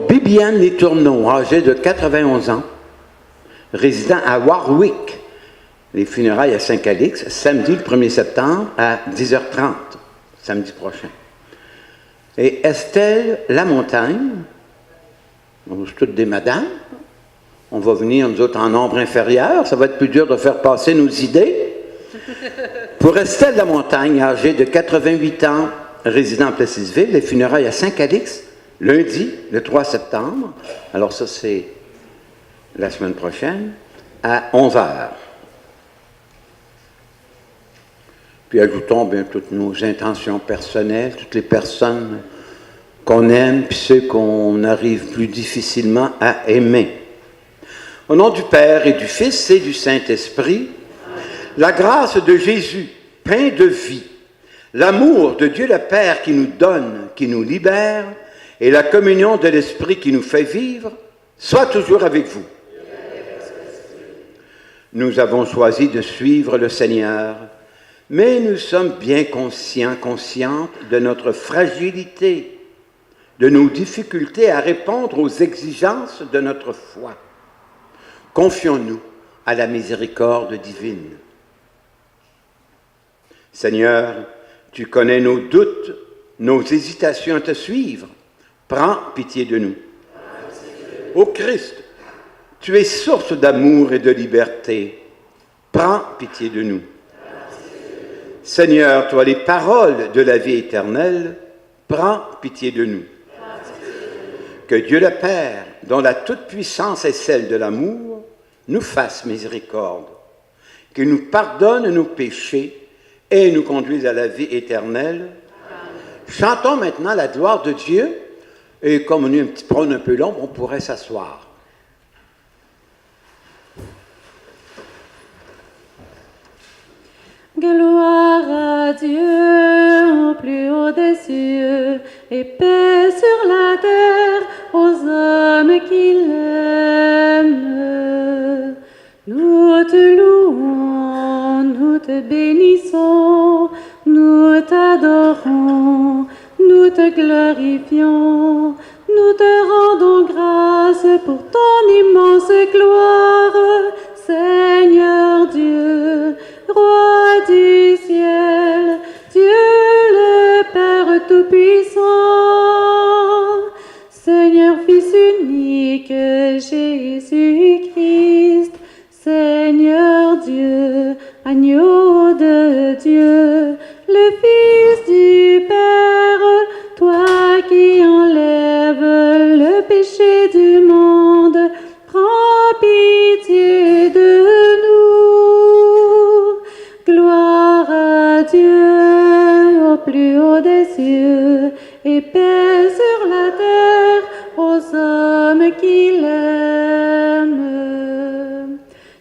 Bibiane Letourneau, âgée de 91 ans, résidant à Warwick. Les funérailles à Saint-Calix, samedi le 1er septembre à 10h30, samedi prochain. Et Estelle Lamontagne, on est toutes des madames, on va venir nous autres en nombre inférieur, ça va être plus dur de faire passer nos idées. Pour Estelle Lamontagne, âgée de 88 ans, résidant à Plessisville, les funérailles à Saint-Calix, lundi, le 3 septembre, alors ça c'est la semaine prochaine, à 11h. Puis ajoutons bien toutes nos intentions personnelles, toutes les personnes qu'on aime, puis ceux qu'on arrive plus difficilement à aimer. Au nom du Père et du Fils et du Saint-Esprit, la grâce de Jésus, pain de vie, l'amour de Dieu le Père qui nous donne, qui nous libère, et la communion de l'Esprit qui nous fait vivre, soit toujours avec vous. Nous avons choisi de suivre le Seigneur, mais nous sommes bien conscientes de notre fragilité, de nos difficultés à répondre aux exigences de notre foi. Confions-nous à la miséricorde divine. Seigneur, tu connais nos doutes, nos hésitations à te suivre. Prends pitié de nous. Ô Christ, tu es source d'amour et de liberté. Prends pitié de nous. Seigneur, toi les paroles de la vie éternelle, prends pitié de nous. Que Dieu le Père, dont la toute-puissance est celle de l'amour, nous fasse miséricorde, qu'il nous pardonne nos péchés et nous conduise à la vie éternelle. Chantons maintenant la gloire de Dieu. Et comme on a un petit prône un peu long, on pourrait s'asseoir. Gloire à Dieu au plus haut des cieux, et paix sur la terre aux hommes qui l'aiment. Nous te louons, nous te bénissons, nous t'adorons, nous te glorifions, nous te rendons grâce pour ton immense gloire, Seigneur Dieu, Roi du ciel, Dieu le Père Tout-Puissant, Seigneur Fils unique, Jésus-Christ, Seigneur Dieu, agneau de Dieu, le Fils du Père, toi qui enlèves le péché du monde, prends pitié de nous. Gloire à Dieu au plus haut des cieux, et paix sur la terre aux hommes qui l'aiment.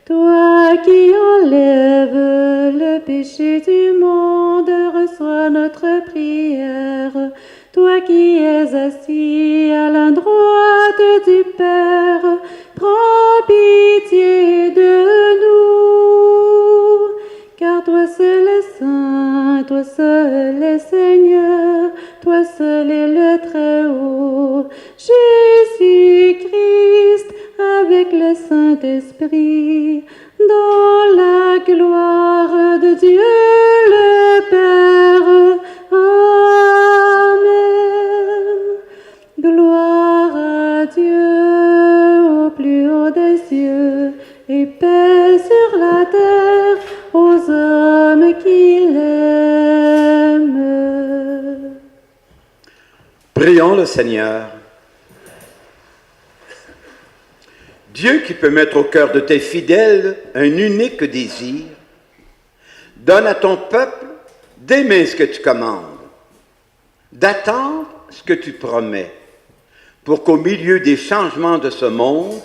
Toi qui enlèves le péché du monde, reçois notre prière. Toi qui es assis à la droite du Père, prends pitié de nous. Car toi seul es saint, toi seul es Seigneur, toi seul est le Très-Haut, Jésus-Christ, avec le Saint-Esprit, dans la gloire de Dieu le Père. le Seigneur. Dieu qui peut mettre au cœur de tes fidèles un unique désir, donne à ton peuple d'aimer ce que tu commandes, d'attendre ce que tu promets, pour qu'au milieu des changements de ce monde,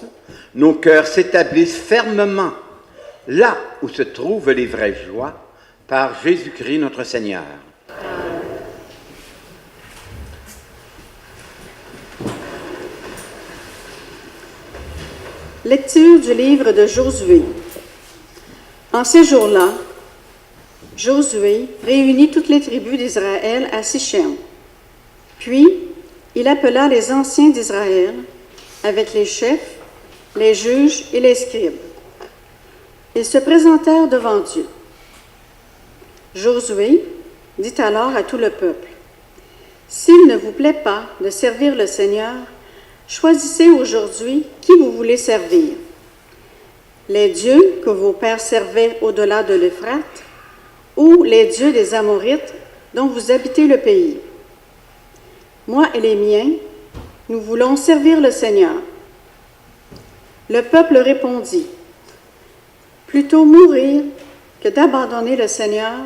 nos cœurs s'établissent fermement là où se trouvent les vraies joies, par Jésus-Christ notre Seigneur. Lecture du livre de Josué. En ces jours-là, Josué réunit toutes les tribus d'Israël à Sichem. Puis, il appela les anciens d'Israël, avec les chefs, les juges et les scribes. Ils se présentèrent devant Dieu. Josué dit alors à tout le peuple, « S'il ne vous plaît pas de servir le Seigneur, choisissez aujourd'hui qui vous voulez servir. Les dieux que vos pères servaient au-delà de l'Euphrate ou les dieux des Amorites dont vous habitez le pays. Moi et les miens, nous voulons servir le Seigneur. » Le peuple répondit, « Plutôt mourir que d'abandonner le Seigneur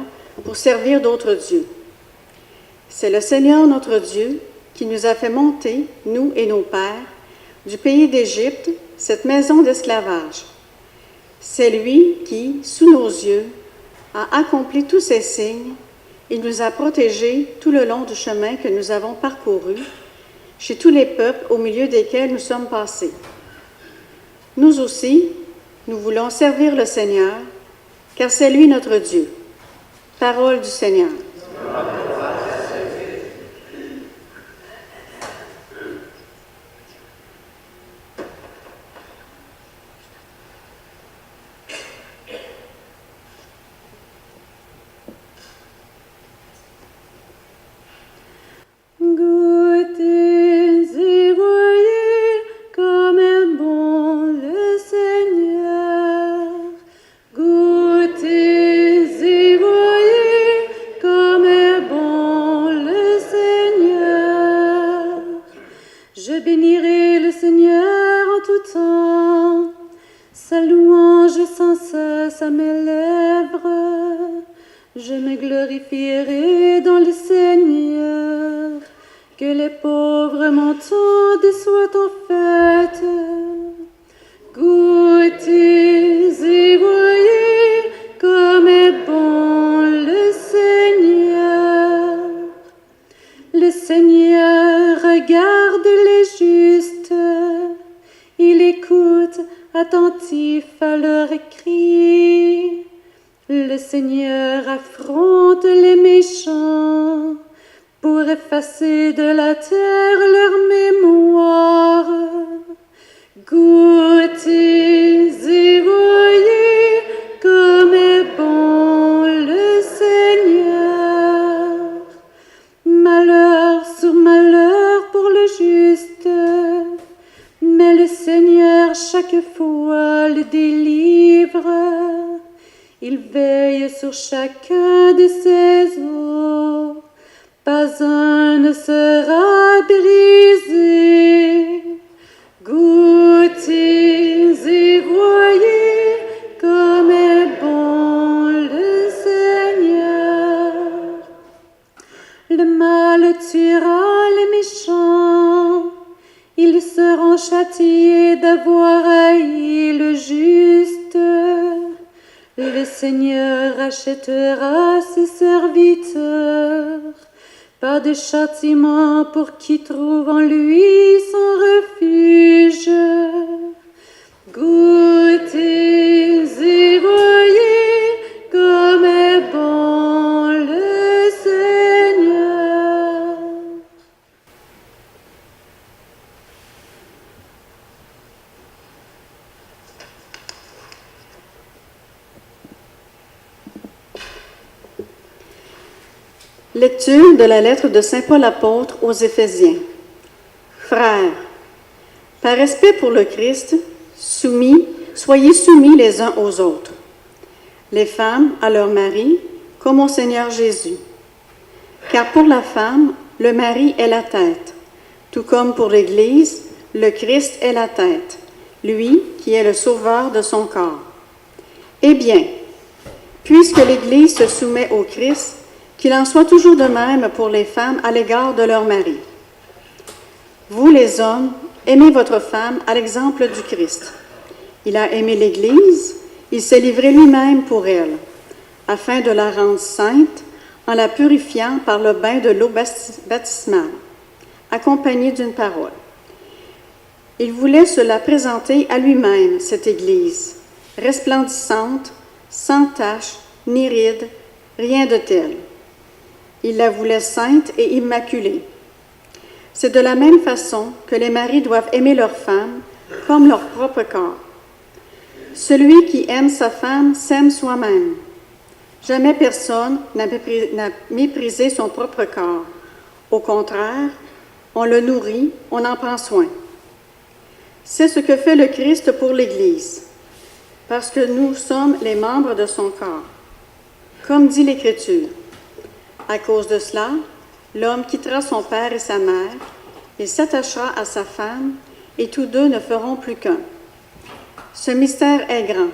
pour servir d'autres dieux. C'est le Seigneur notre Dieu qui nous a fait monter, nous et nos pères, du pays d'Égypte, cette maison d'esclavage. C'est lui qui, sous nos yeux, a accompli tous ces signes et nous a protégés tout le long du chemin que nous avons parcouru, chez tous les peuples au milieu desquels nous sommes passés. Nous aussi, nous voulons servir le Seigneur, car c'est lui notre Dieu. » Parole du Seigneur. Attentif à leur cri, le Seigneur affronte les méchants pour effacer de la terre leur mémoire. Goûtez et voyez comme est bon le Seigneur. Malheur sur malheur pour le juste, mais le Seigneur chaque fois le délivre. Il veille sur chacun de ses os, pas un ne sera brisé. Goûtez et voyez comme est bon le Seigneur. Le mal tuera les méchants, ils seront châtiés d'avoir haï le juste. Le Seigneur rachètera ses serviteurs, pas de châtiment pour qui trouve en lui son refuge. Goûtez et voyez comme est bon le Seigneur. Lecture de la lettre de Saint Paul apôtre aux Éphésiens. Frères, par respect pour le Christ, soyez soumis les uns aux autres. Les femmes à leur mari, comme au Seigneur Jésus. Car pour la femme, le mari est la tête, Tout comme pour l'Église, le Christ est la tête, lui qui est le sauveur de son corps. Eh bien, puisque l'Église se soumet au Christ, qu'il en soit toujours de même pour les femmes à l'égard de leur mari. Vous, les hommes, aimez votre femme à l'exemple du Christ. Il a aimé l'Église, il s'est livré lui-même pour elle, afin de la rendre sainte en la purifiant par le bain de l'eau baptismale, accompagnée d'une parole. Il voulait se la présenter à lui-même, cette Église, resplendissante, sans tache, ni ride, rien de tel. Il la voulait sainte et immaculée. C'est de la même façon que les maris doivent aimer leurs femmes comme leur propre corps. Celui qui aime sa femme s'aime soi-même. Jamais personne n'a méprisé son propre corps. Au contraire, on le nourrit, on en prend soin. C'est ce que fait le Christ pour l'Église, parce que nous sommes les membres de son corps. Comme dit l'Écriture, à cause de cela, l'homme quittera son père et sa mère, il s'attachera à sa femme, et tous deux ne feront plus qu'un. Ce mystère est grand.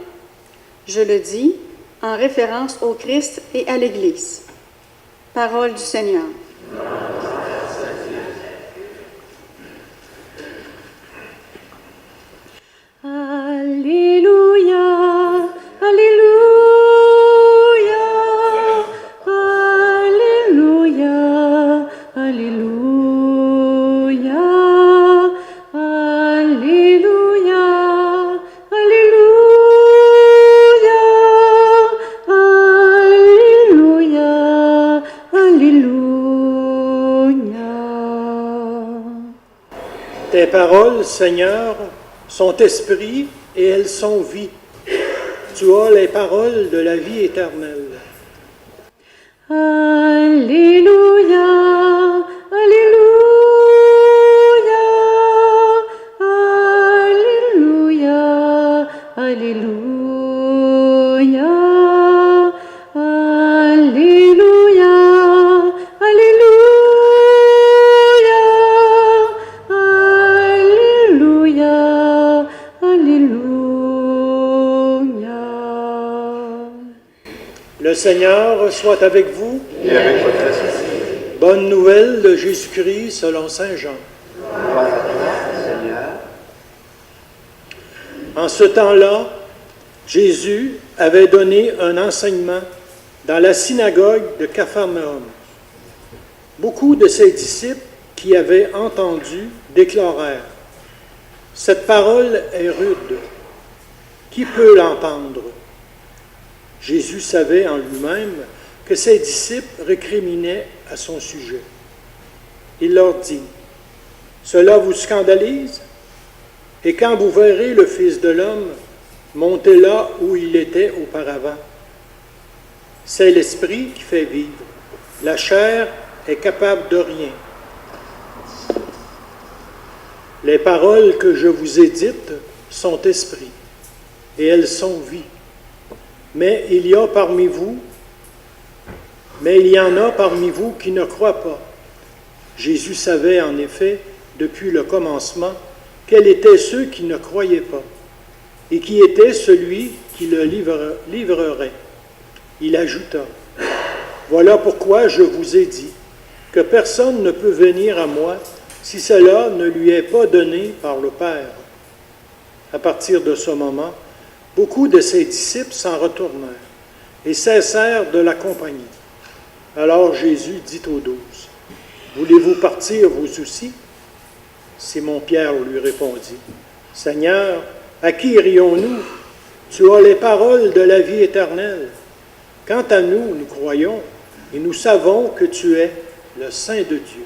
Je le dis en référence au Christ et à l'Église. Parole du Seigneur. Alléluia, Alléluia, Alléluia, Alléluia, Alléluia, Alléluia, Alléluia, Alléluia. Tes paroles, Seigneur, sont esprit et elles sont vie. Tu as les paroles de la vie éternelle. Alléluia, Alléluia, Alléluia, Alléluia, Alléluia, Alléluia, Alléluia, Alléluia. Le Seigneur soit avec vous. Et avec votre esprit. Bonne nouvelle de Jésus-Christ selon saint Jean. Gloire à toi, Seigneur. En ce temps-là, Jésus avait donné un enseignement dans la synagogue de Capharnaüm. Beaucoup de ses disciples qui avaient entendu déclarèrent : « Cette parole est rude. Qui peut l'entendre » Jésus savait en lui-même que ses disciples récriminaient à son sujet. Il leur dit : « Cela vous scandalise ? Et quand vous verrez le Fils de l'homme, montez là où il était auparavant. C'est l'Esprit qui fait vivre. La chair est capable de rien. Les paroles que je vous ai dites sont esprit, et elles sont vie. Mais il y en a parmi vous qui ne croient pas. Jésus savait en effet, depuis le commencement, quels étaient ceux qui ne croyaient pas, et qui était celui qui le livrerait. Il ajouta : « Voilà pourquoi je vous ai dit que personne ne peut venir à moi si cela ne lui est pas donné par le Père. » À partir de ce moment, beaucoup de ses disciples s'en retournèrent et cessèrent de l'accompagner. Alors Jésus dit aux 12 : « Voulez-vous partir vous aussi ?» Simon-Pierre lui répondit : « Seigneur, à qui irions-nous ? Tu as les paroles de la vie éternelle. Quant à nous, nous croyons et nous savons que tu es le Saint de Dieu. »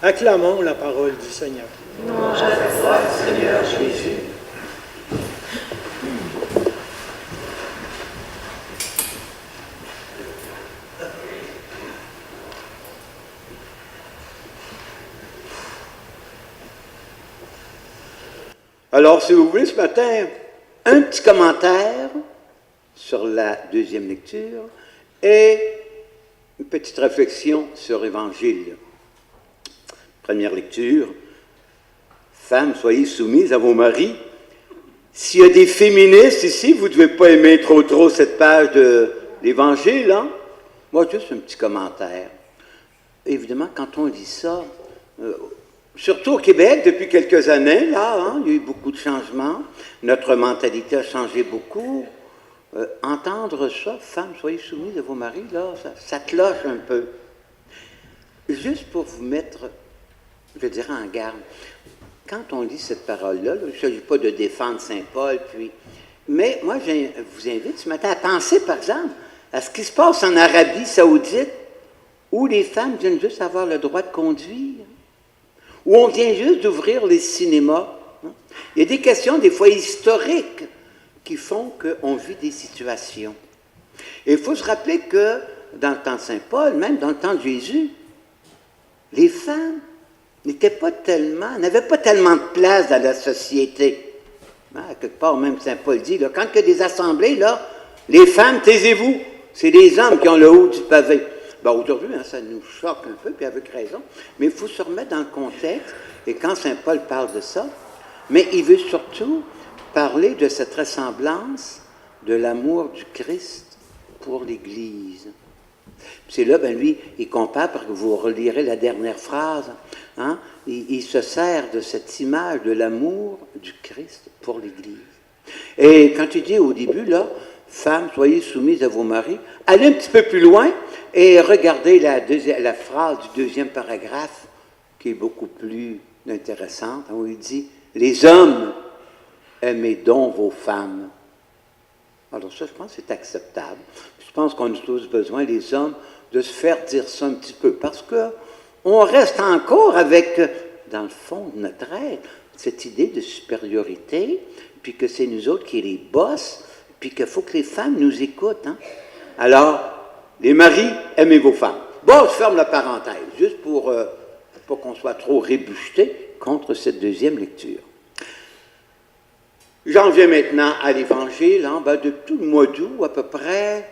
Acclamons la parole du Seigneur. Louange à toi, Seigneur Jésus. Alors, si vous voulez, ce matin, un petit commentaire sur la deuxième lecture et une petite réflexion sur l'Évangile. Première lecture, Femmes, soyez soumises à vos maris. S'il y a des féministes ici, vous ne devez pas aimer trop cette page de l'Évangile, hein? Moi, juste un petit commentaire. Évidemment, quand on lit ça, surtout au Québec, depuis quelques années, là, hein, il y a eu beaucoup de changements. Notre mentalité a changé beaucoup. Entendre ça, femmes, soyez soumises à vos maris, là, ça cloche un peu. Juste pour vous mettre, je dirais, en garde, quand on lit cette parole-là, il ne s'agit pas de défendre Saint Paul, mais moi, je vous invite ce matin à penser, par exemple, à ce qui se passe en Arabie Saoudite, où les femmes viennent juste avoir le droit de conduire, où on vient juste d'ouvrir les cinémas. Il y a des questions, des fois historiques, qui font qu'on vit des situations. Et il faut se rappeler que dans le temps de Saint Paul, même dans le temps de Jésus, les femmes n'avaient pas tellement de place dans la société. Quelque part, même Saint Paul dit, là, quand il y a des assemblées, là, les femmes, taisez-vous, c'est les hommes qui ont le haut du pavé. Aujourd'hui, hein, ça nous choque un peu, puis avec raison, mais il faut se remettre dans le contexte, et quand Saint Paul parle de ça, mais il veut surtout parler de cette ressemblance de l'amour du Christ pour l'Église. C'est là, lui, il compare, parce que vous relirez la dernière phrase, hein, il se sert de cette image de l'amour du Christ pour l'Église. Et quand il dit au début, là, « Femmes, soyez soumises à vos maris », allez un petit peu plus loin et regardez la phrase du deuxième paragraphe, qui est beaucoup plus intéressante, où il dit « Les hommes, aimez donc vos femmes. » Alors ça, je pense que c'est acceptable. Je pense qu'on a tous besoin, les hommes, de se faire dire ça un petit peu, parce qu'on reste encore avec, dans le fond de notre être, cette idée de supériorité, puis que c'est nous autres qui les boss, puis qu'il faut que les femmes nous écoutent. Hein? Alors, les maris, aimez vos femmes. Bon, je ferme la parenthèse, juste pour pas qu'on soit trop rébucheté contre cette deuxième lecture. J'en viens maintenant à l'Évangile. Hein, de tout le mois d'août, à peu près,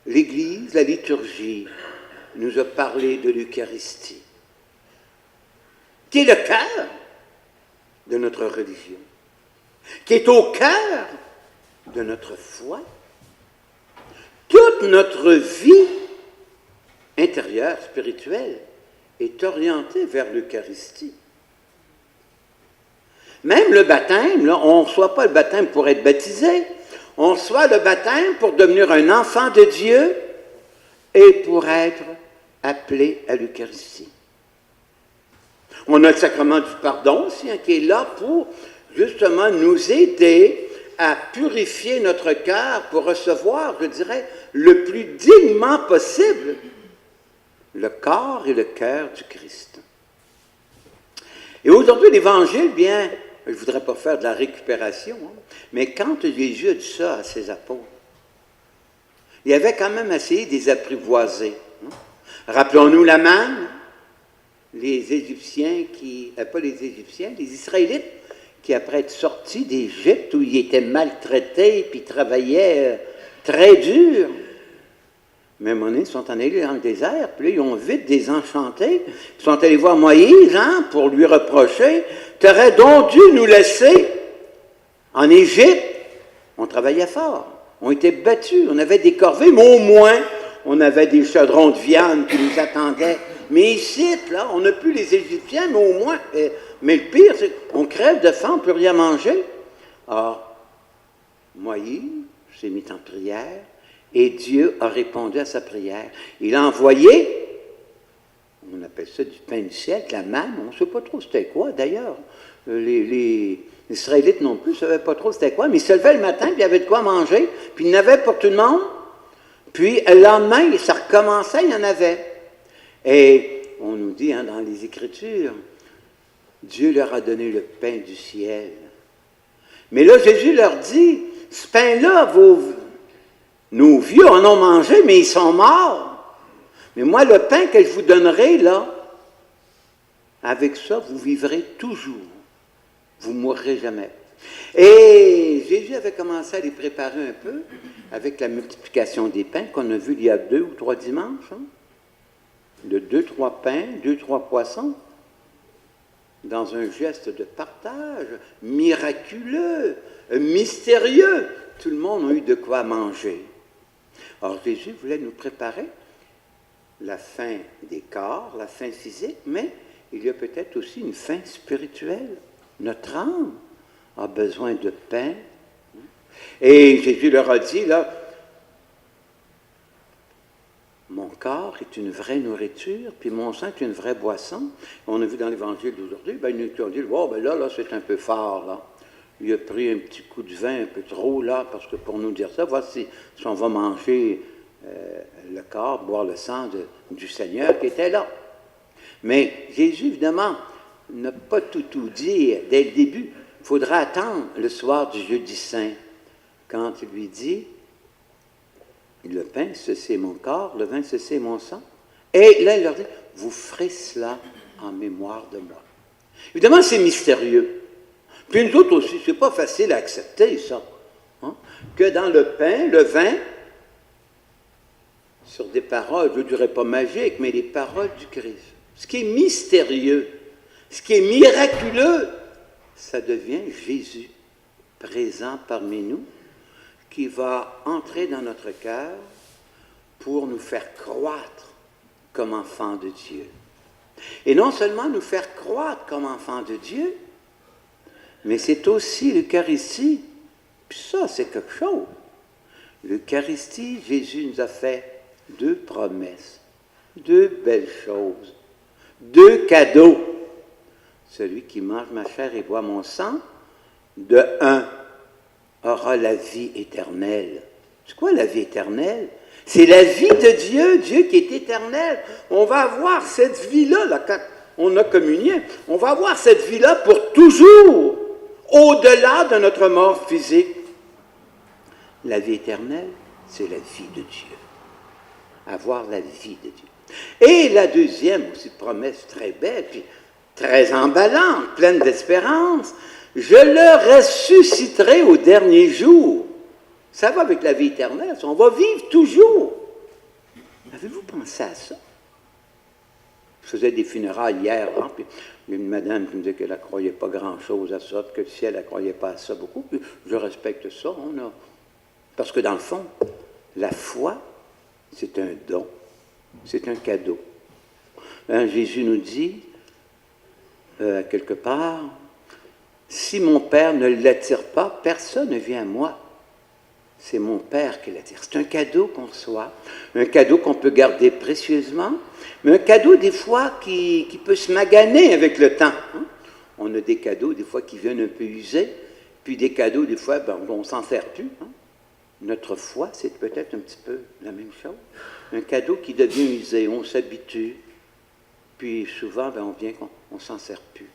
l'Église, la liturgie, nous a parlé de l'Eucharistie, qui est le cœur de notre religion, qui est au cœur de notre foi. Toute notre vie intérieure, spirituelle, est orientée vers l'Eucharistie. Même le baptême, là, on ne reçoit pas le baptême pour être baptisé, on reçoit le baptême pour devenir un enfant de Dieu et pour être appelé à l'Eucharistie. On a le sacrement du pardon aussi, hein, qui est là pour justement nous aider à purifier notre cœur pour recevoir, je dirais, le plus dignement possible le corps et le cœur du Christ. Et aujourd'hui, l'Évangile, bien, je ne voudrais pas faire de la récupération, hein, mais quand Jésus a dit ça à ses apôtres, il avait quand même essayé de les apprivoiser. Hein. Rappelons-nous la manne, les Égyptiens pas les Égyptiens, les Israélites, qui après être sortis d'Égypte, où ils étaient maltraités, puis travaillaient très dur, mais à un moment donné, ils sont en allés dans le désert, puis là, ils ont vite désenchanté. Ils sont allés voir Moïse, hein, pour lui reprocher, « T'aurais donc dû nous laisser en Égypte. » On travaillait fort, on était battus, on avait des corvées, mais au moins, on avait des chaudrons de viande qui nous attendaient. Mais ici, là, on n'a plus les Égyptiens, mais au moins, mais le pire, c'est qu'on crève de faim, on ne peut rien manger. Or, Moïse s'est mis en prière, et Dieu a répondu à sa prière. Il a envoyé, on appelle ça du pain du ciel, la manne, on ne sait pas trop c'était quoi d'ailleurs. Les Israélites non plus ne savaient pas trop c'était quoi, mais ils se levaient le matin, puis il y avait de quoi manger, puis il y en avait pour tout le monde. Puis le lendemain, ça recommençait, il y en avait. Et on nous dit hein, dans les Écritures, Dieu leur a donné le pain du ciel. Mais là, Jésus leur dit, ce pain-là, nos vieux en ont mangé, mais ils sont morts. Mais moi, le pain que je vous donnerai, là, avec ça, vous vivrez toujours. Vous ne mourrez jamais. Et Jésus avait commencé à les préparer un peu avec la multiplication des pains qu'on a vu il y a 2 ou 3 dimanches. Hein? De 2, 3 pains, 2, 3 poissons. dans un geste de partage miraculeux, mystérieux. Tout le monde a eu de quoi manger. Or, Jésus voulait nous préparer la faim des corps, la faim physique, mais il y a peut-être aussi une faim spirituelle. Notre âme a besoin de pain. Et Jésus leur a dit, là, mon corps est une vraie nourriture, puis mon sang est une vraie boisson. On a vu dans l'Évangile d'aujourd'hui, ils ont dit, oh, ben là, c'est un peu fort, là. Il a pris un petit coup de vin un peu trop, là, parce que pour nous dire ça, voici, si on va manger le corps, boire le sang du Seigneur qui était là. Mais Jésus, évidemment, n'a pas tout dit dès le début. Il faudra attendre le soir du jeudi saint, quand il lui dit, le pain, ceci est mon corps, le vin, ceci est mon sang. Et là, il leur dit, vous ferez cela en mémoire de moi. Évidemment, c'est mystérieux. Puis nous autres aussi, c'est pas facile à accepter, ça. Hein? Que dans le pain, le vin, sur des paroles, je ne dirais pas magiques, mais les paroles du Christ. Ce qui est mystérieux, ce qui est miraculeux, ça devient Jésus, présent parmi nous, qui va entrer dans notre cœur pour nous faire croître comme enfants de Dieu. Et non seulement nous faire croître comme enfants de Dieu, mais c'est aussi l'Eucharistie. Puis ça, c'est quelque chose. L'Eucharistie, Jésus nous a fait 2 promesses, 2 belles choses, 2 cadeaux. Celui qui mange ma chair et boit mon sang, de 1, aura la vie éternelle. C'est quoi la vie éternelle? C'est la vie de Dieu, Dieu qui est éternel. On va avoir cette vie-là, là, quand on a communié, on va avoir cette vie-là pour toujours, au-delà de notre mort physique. La vie éternelle, c'est la vie de Dieu. Avoir la vie de Dieu. Et la deuxième, aussi promesse très belle, puis très emballante, pleine d'espérance, je le ressusciterai au dernier jour. Ça va avec la vie éternelle, on va vivre toujours. Avez-vous pensé à ça? Je faisais des funérailles hier, hein, puis il y a une madame qui me disait qu'elle ne croyait pas grand-chose à ça, que le ciel, elle ne croyait pas à ça beaucoup. Puis je respecte ça. Parce que dans le fond, la foi, c'est un don, c'est un cadeau. Hein, Jésus nous dit, quelque part, si mon Père ne l'attire pas, personne ne vient à moi. C'est mon Père qui l'attire. C'est un cadeau qu'on reçoit, un cadeau qu'on peut garder précieusement, mais un cadeau des fois qui peut se maganer avec le temps. Hein? On a des cadeaux des fois qui viennent un peu usés, puis des cadeaux des fois, on ne s'en sert plus. Hein? Notre foi, c'est peut-être un petit peu la même chose. Un cadeau qui devient usé, on s'habitue, puis souvent, on vient qu'on ne s'en sert plus.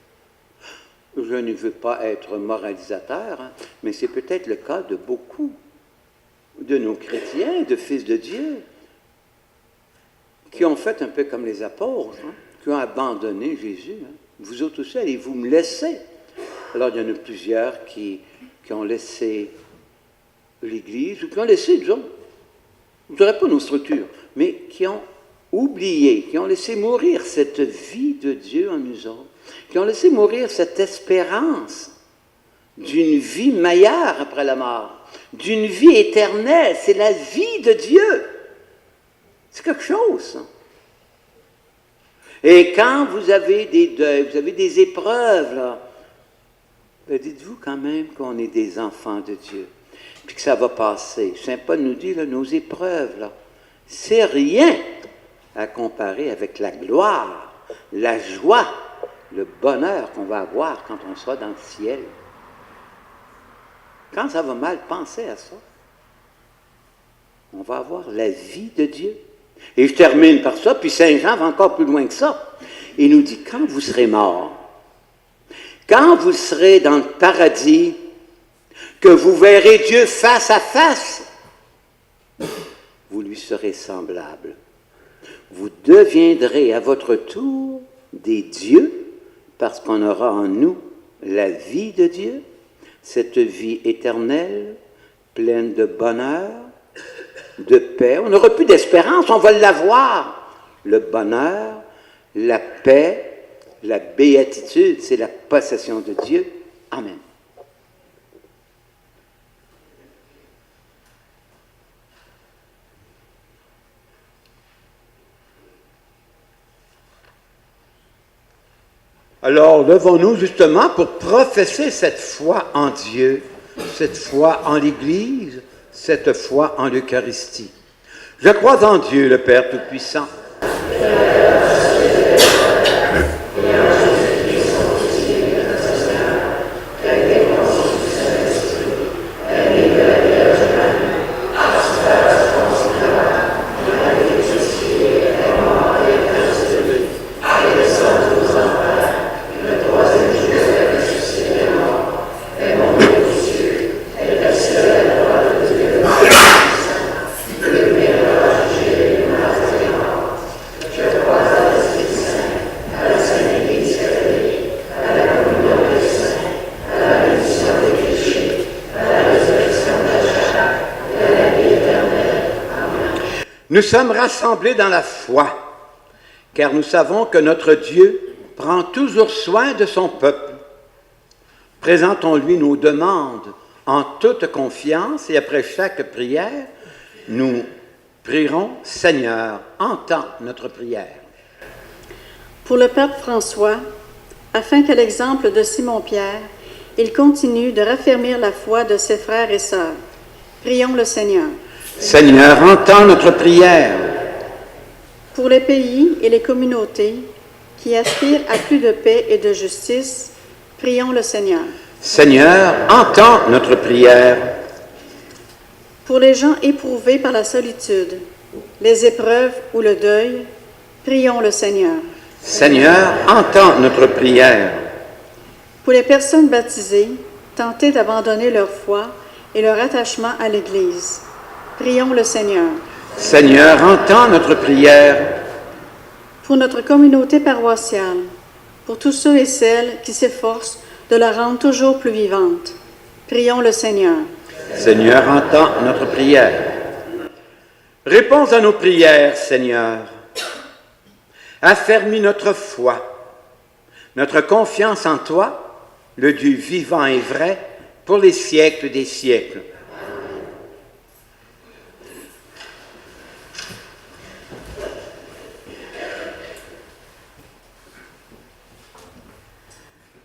Je ne veux pas être moralisateur, hein, mais c'est peut-être le cas de beaucoup de nos chrétiens, de fils de Dieu, qui ont fait un peu comme les apôtres, hein, qui ont abandonné Jésus. Hein. Vous autres aussi, allez-vous me laisser? Alors, il y en a plusieurs qui ont laissé l'Église, ou qui ont laissé, disons, je ne dirais pas nos structures, mais qui ont oublié, qui ont laissé mourir cette vie de Dieu en nous autres, qui ont laissé mourir cette espérance d'une vie meilleure après la mort, d'une vie éternelle. C'est la vie de Dieu. C'est quelque chose, ça. Et quand vous avez des deuils, vous avez des épreuves, là, dites-vous quand même qu'on est des enfants de Dieu, puis que ça va passer. Saint Paul nous dit, là, nos épreuves, là, c'est rien à comparer avec la gloire, la joie, le bonheur qu'on va avoir quand on sera dans le ciel. Quand ça va mal, pensez à ça. On va avoir la vie de Dieu. Et je termine par ça, puis Saint Jean va encore plus loin que ça. Il nous dit, quand vous serez morts, quand vous serez dans le paradis, que vous verrez Dieu face à face, vous lui serez semblables. Vous deviendrez à votre tour des dieux, parce qu'on aura en nous la vie de Dieu, cette vie éternelle, pleine de bonheur, de paix. On n'aura plus d'espérance, on va l'avoir. Le bonheur, la paix, la béatitude, c'est la possession de Dieu. Amen. Alors, levons-nous justement pour professer cette foi en Dieu, cette foi en l'Église, cette foi en l'Eucharistie. Je crois en Dieu, le Père Tout-Puissant. Nous sommes rassemblés dans la foi, car nous savons que notre Dieu prend toujours soin de son peuple. Présentons-lui nos demandes en toute confiance et après chaque prière, nous prierons « Seigneur, entends notre prière ». Pour le pape François, afin qu'à l'exemple de Simon-Pierre, il continue de raffermir la foi de ses frères et sœurs. Prions le Seigneur. Seigneur, entends notre prière. Pour les pays et les communautés qui aspirent à plus de paix et de justice, prions le Seigneur. Seigneur, entends notre prière. Pour les gens éprouvés par la solitude, les épreuves ou le deuil, prions le Seigneur. Seigneur, entends notre prière. Pour les personnes baptisées, tentées d'abandonner leur foi et leur attachement à l'Église, prions le Seigneur. Seigneur, entends notre prière. Pour notre communauté paroissiale, pour tous ceux et celles qui s'efforcent de la rendre toujours plus vivante, prions le Seigneur. Seigneur, entends notre prière. Réponds à nos prières, Seigneur. Affermis notre foi, notre confiance en toi, le Dieu vivant et vrai, pour les siècles des siècles.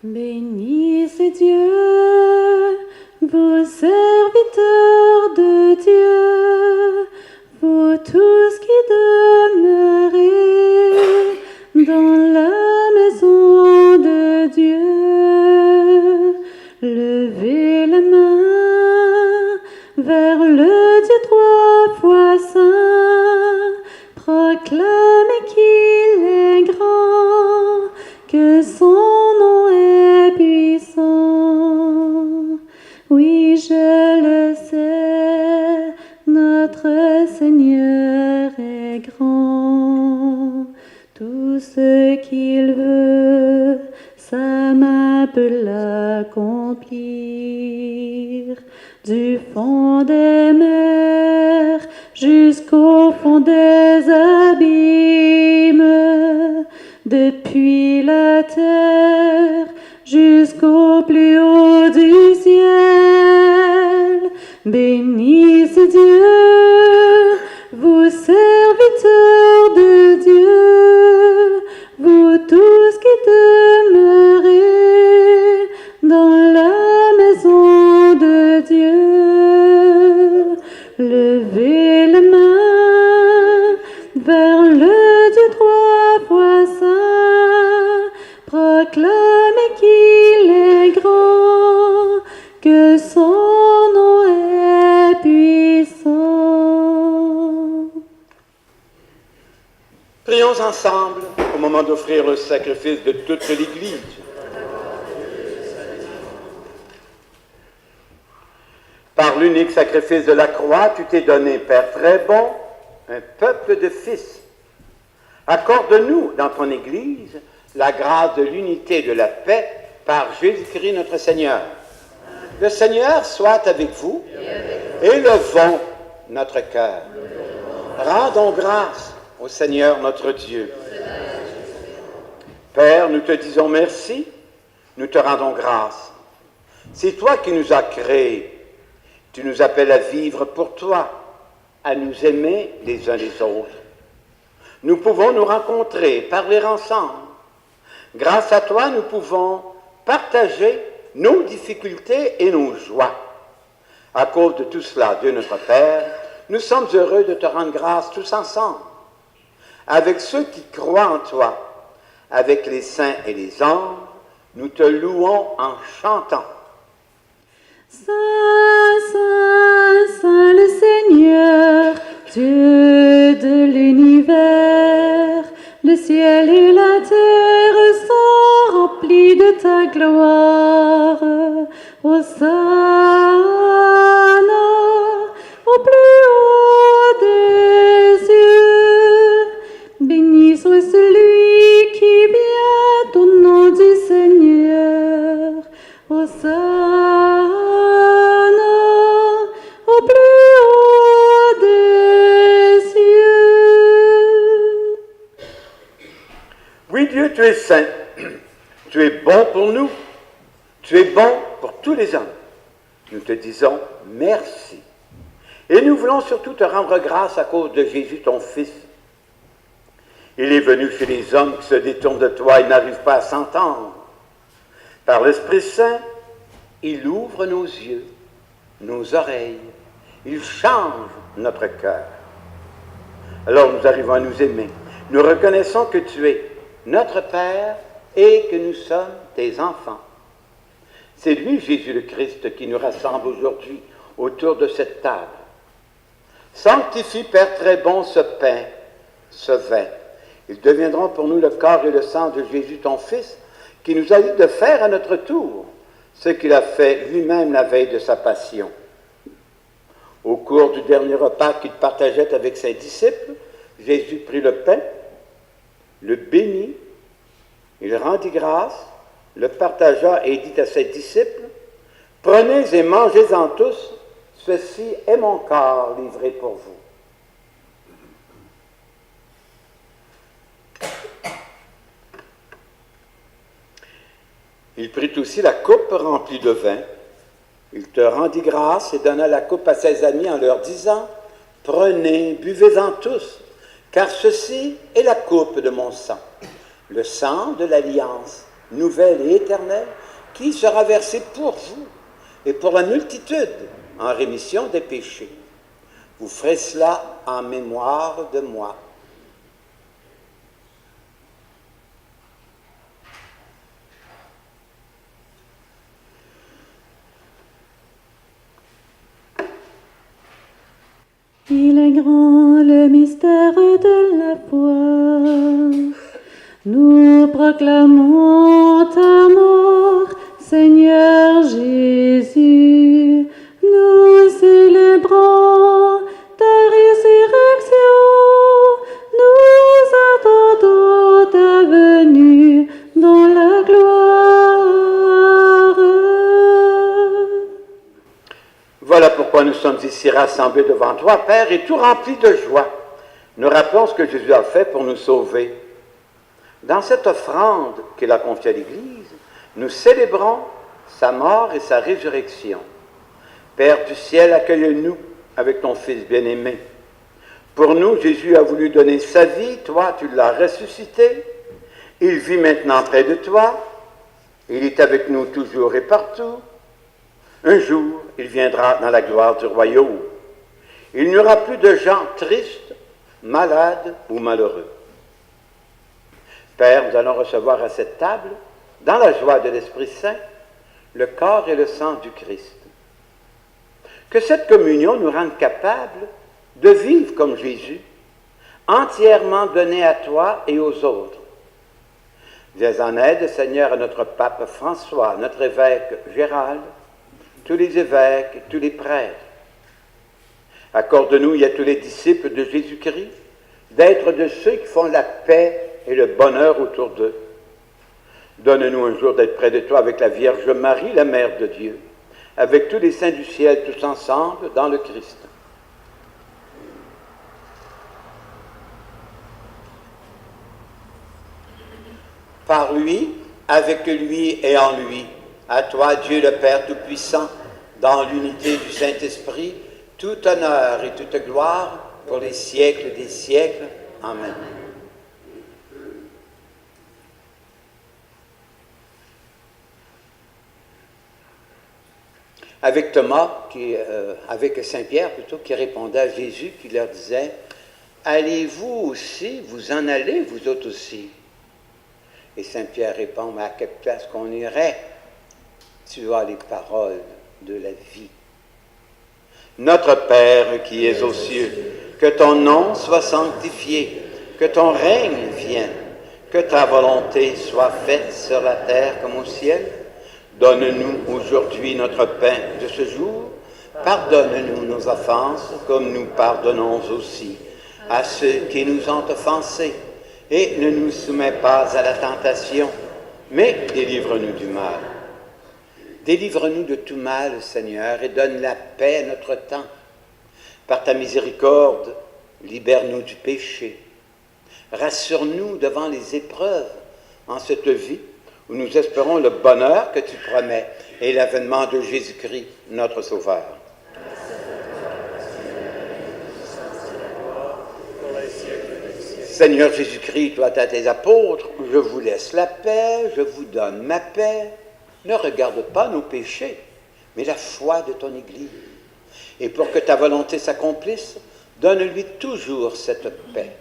Bénissez Dieu, vous serviteurs de Dieu, vous tous qui demeurez dans la maison de Dieu. Levez la main vers le Dieu trois fois saint, proclamez qu'il est grand, que son nom est puissant. Oui, je le sais, notre Seigneur est grand. Tout ce qu'il veut, sa main peut l'accomplir. Du fond des mers jusqu'au fond des abîmes, depuis la terre jusqu'au plus haut du ciel. Bénissez Dieu, vous serviteurs de Dieu, vous tous qui demeurez dans la maison de Dieu. Levez la main vers le Dieu trois fois saint, proclamez qu'il est grand, que son nom est puissant. Prions ensemble au moment d'offrir le sacrifice de toute l'Église. Par l'unique sacrifice de la croix, tu t'es donné, Père très bon, un peuple de fils. Accorde-nous dans ton Église la grâce de l'unité de la paix par Jésus-Christ notre Seigneur. Le Seigneur soit avec vous. Élevons notre cœur. Rendons grâce au Seigneur notre Dieu. Père, nous te disons merci, nous te rendons grâce. C'est toi qui nous as créés. Tu nous appelles à vivre pour toi, à nous aimer les uns les autres. Nous pouvons nous rencontrer, parler ensemble. Grâce à toi, nous pouvons partager nos difficultés et nos joies. À cause de tout cela, Dieu notre Père, nous sommes heureux de te rendre grâce tous ensemble, avec ceux qui croient en toi, avec les saints et les anges, nous te louons en chantant. Saint, Saint, Saint le Seigneur, Dieu de l'univers, le ciel et la terre sont remplis de ta gloire. Hosanna au plus haut des cieux. Béni soit celui qui vient au nom du Seigneur. Hosanna au plus haut des cieux. Oui, Dieu, tu es saint. Tu es bon pour nous. Tu es bon pour tous les hommes. Nous te disons merci. Et nous voulons surtout te rendre grâce à cause de Jésus, ton Fils. Il est venu chez les hommes qui se détournent de toi et n'arrivent pas à s'entendre. Par l'Esprit Saint, il ouvre nos yeux, nos oreilles. Il change notre cœur. Alors nous arrivons à nous aimer. Nous reconnaissons que tu es notre Père et que nous sommes tes enfants. C'est lui, Jésus le Christ, qui nous rassemble aujourd'hui autour de cette table. Sanctifie, Père très bon, ce pain, ce vin. Ils deviendront pour nous le corps et le sang de Jésus, ton Fils, qui nous a dit de faire à notre tour ce qu'il a fait lui-même la veille de sa passion. Au cours du dernier repas qu'il partageait avec ses disciples, Jésus prit le pain, le bénit, il rendit grâce, le partagea et dit à ses disciples, « Prenez et mangez-en tous, ceci est mon corps livré pour vous. » Il prit aussi la coupe remplie de vin. Il te rendit grâce et donna la coupe à ses amis en leur disant, « Prenez, buvez-en tous, car ceci est la coupe de mon sang, le sang de l'alliance nouvelle et éternelle qui sera versé pour vous et pour la multitude en rémission des péchés. Vous ferez cela en mémoire de moi. » Il est grand le mystère de la foi. Nous proclamons ta mort, Seigneur Jésus. Nous célébrons ta résurrection. Nous attendons ta venue dans la gloire. Voilà pourquoi nous sommes ici rassemblés devant toi, Père, et tout remplis de joie. Nous rappelons ce que Jésus a fait pour nous sauver. Dans cette offrande qu'il a confiée à l'Église, nous célébrons sa mort et sa résurrection. Père du ciel, accueille-nous avec ton Fils bien-aimé. Pour nous, Jésus a voulu donner sa vie, toi, tu l'as ressuscité. Il vit maintenant près de toi. Il est avec nous toujours et partout. Un jour, il viendra dans la gloire du royaume. Il n'y aura plus de gens tristes, malades ou malheureux. Père, nous allons recevoir à cette table, dans la joie de l'Esprit Saint, le corps et le sang du Christ. Que cette communion nous rende capables de vivre comme Jésus, entièrement donné à toi et aux autres. Viens en aide, Seigneur, à notre pape François, notre évêque Gérald, tous les évêques et tous les prêtres. Accorde-nous et à tous les disciples de Jésus-Christ d'être de ceux qui font la paix et le bonheur autour d'eux. Donne-nous un jour d'être près de toi avec la Vierge Marie, la Mère de Dieu, avec tous les saints du ciel, tous ensemble, dans le Christ. par lui, avec lui et en lui. À toi, Dieu le Père Tout-Puissant, dans l'unité du Saint-Esprit, tout honneur et toute gloire pour les siècles des siècles. Amen. Avec Thomas, avec Saint-Pierre plutôt, qui répondait à Jésus, qui leur disait, « Allez-vous aussi, vous en allez, vous autres aussi? » Et Saint-Pierre répond, « Mais à quelle place qu'on irait? Tu as les paroles de la vie. » Notre Père qui es aux cieux, que ton nom soit sanctifié, que ton règne vienne, que ta volonté soit faite sur la terre comme au ciel. Donne-nous aujourd'hui notre pain de ce jour. Pardonne-nous nos offenses, comme nous pardonnons aussi à ceux qui nous ont offensés. Et ne nous soumets pas à la tentation, mais délivre-nous du mal. Délivre-nous de tout mal, Seigneur, et donne la paix à notre temps. Par ta miséricorde, libère-nous du péché. Rassure-nous devant les épreuves en cette vie où nous espérons le bonheur que tu promets et l'avènement de Jésus-Christ, notre Sauveur. Seigneur Jésus-Christ, toi à tes apôtres, je vous laisse la paix, je vous donne ma paix. Ne regarde pas nos péchés, mais la foi de ton Église. Et pour que ta volonté s'accomplisse, donne-lui toujours cette paix.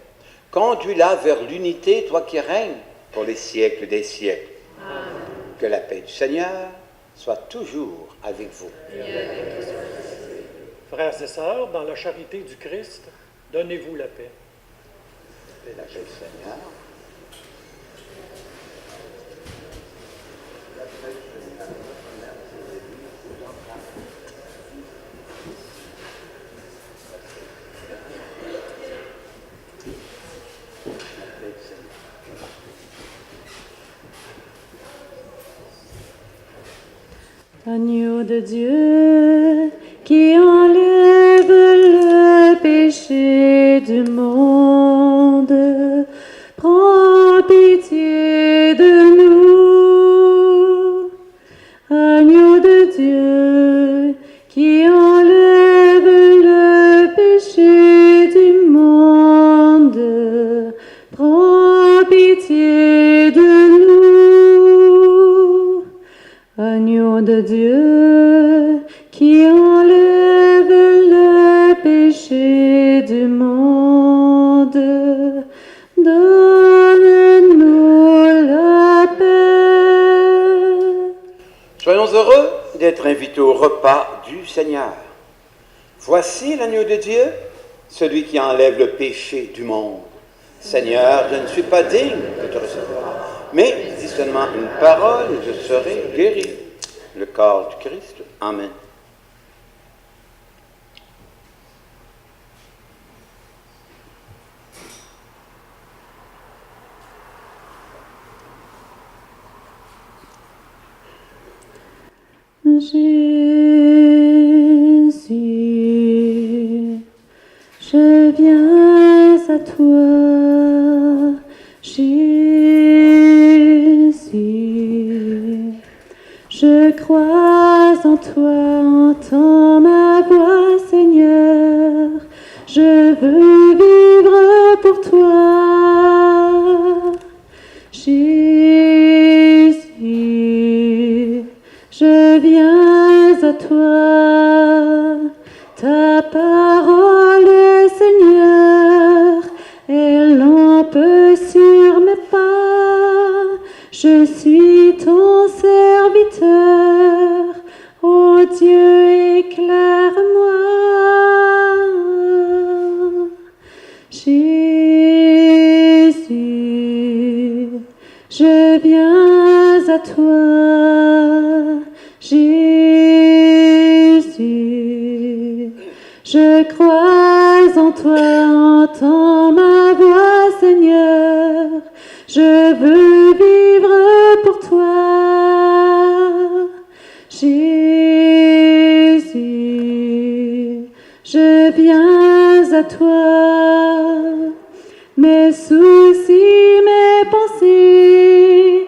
Conduis-la vers l'unité, toi qui règnes pour les siècles des siècles. Amen. Que la paix du Seigneur soit toujours avec vous. Frères et sœurs, dans la charité du Christ, donnez-vous la paix. La paix du Seigneur. Agneau de Dieu qui enlève le péché du monde, prends pitié de nous. Agneau de Dieu qui enlève le péché du monde, prends pitié de nous. Agneau de Dieu qui enlève le péché du monde, donne-nous la paix. Soyons heureux d'être invités au repas du Seigneur. Voici l'agneau de Dieu, celui qui enlève le péché du monde. Seigneur, je ne suis pas digne de te recevoir, mais dis seulement une parole et je serai guéri. Le corps du Christ. Amen. Jésus, je viens à toi, Jésus, je crois en toi, entends ma voix, Seigneur, je veux vivre pour toi, Jésus, je viens à toi, ta parole, Seigneur, est lampe sur mes pas. Je suis ton serviteur, ô Dieu, éclaire-moi. Jésus, je viens à toi, Jésus, je crois en toi, entends ma voix, Seigneur, je veux vivre pour toi, Jésus, je viens à toi, mes soucis, mes pensées,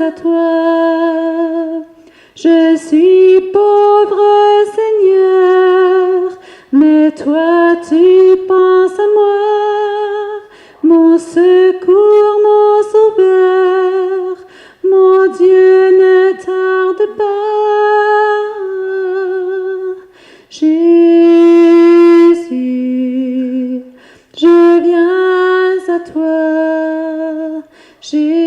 à toi. Je suis pauvre, Seigneur, mais toi tu penses à moi. Mon secours, mon sauveur, mon Dieu ne tarde pas. Jésus, je viens à toi. Jésus,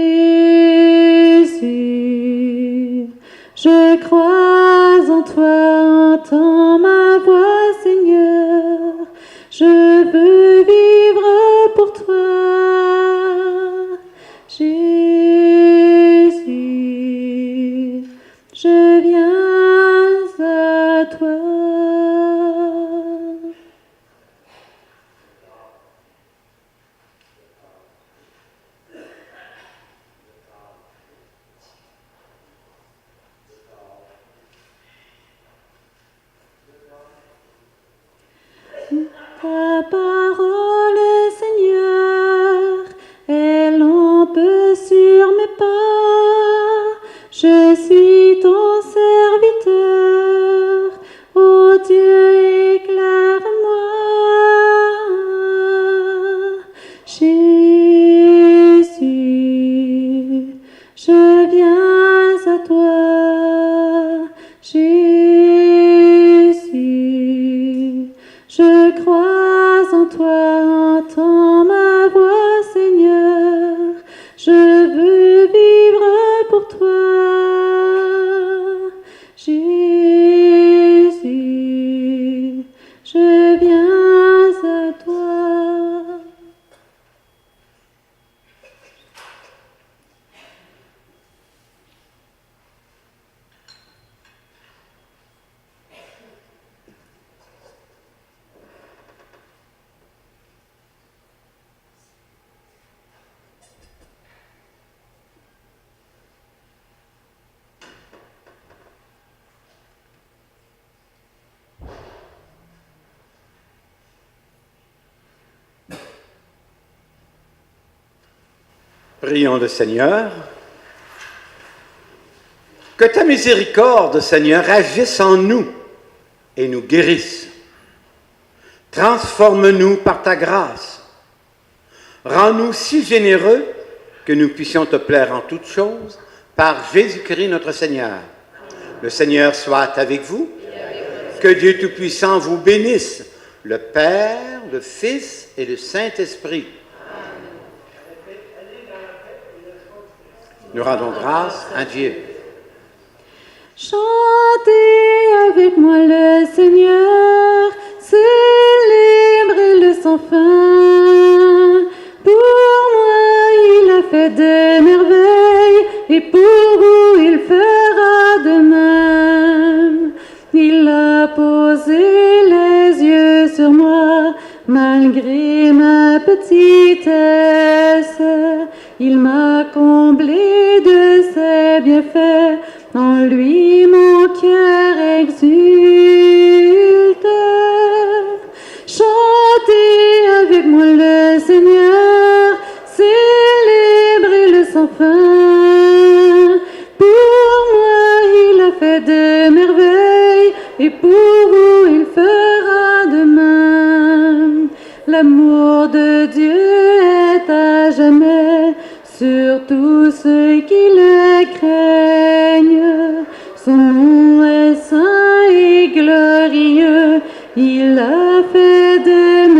je crois en toi, entends ma voix, Seigneur. Je veux vivre pour toi. Jésus, je viens à toi. Ta parole, Seigneur, est lampe sur mes pas. Je suis ton serviteur, ô Dieu, éclaire-moi. Jésus, je viens à toi. Jésus, je crois en toi, entends ma voix, Seigneur. Je veux vivre pour toi. Jésus, je viens à toi. Prions le Seigneur. Que ta miséricorde, Seigneur, agisse en nous et nous guérisse. Transforme-nous par ta grâce. Rends-nous si généreux que nous puissions te plaire en toutes choses par Jésus-Christ notre Seigneur. Le Seigneur soit avec vous. Que Dieu Tout-Puissant vous bénisse, le Père, le Fils et le Saint-Esprit. Nous rendons grâce à Dieu. Chantez avec moi le Seigneur, célébrez-le sans fin. Pour moi, il a fait des merveilles, et pour vous, il fera de même. Il a posé les yeux sur moi, malgré ma petitesse. Il m'a comblé de ses bienfaits, en lui mon cœur exulte. Chantez avec moi le Seigneur, célébrez-le sans fin. Pour moi il a fait de merveilles, et pour vous il fera de même. L'amour de Dieu est à jamais sur tous ceux qui le craignent. Son nom est saint et glorieux, il a fait de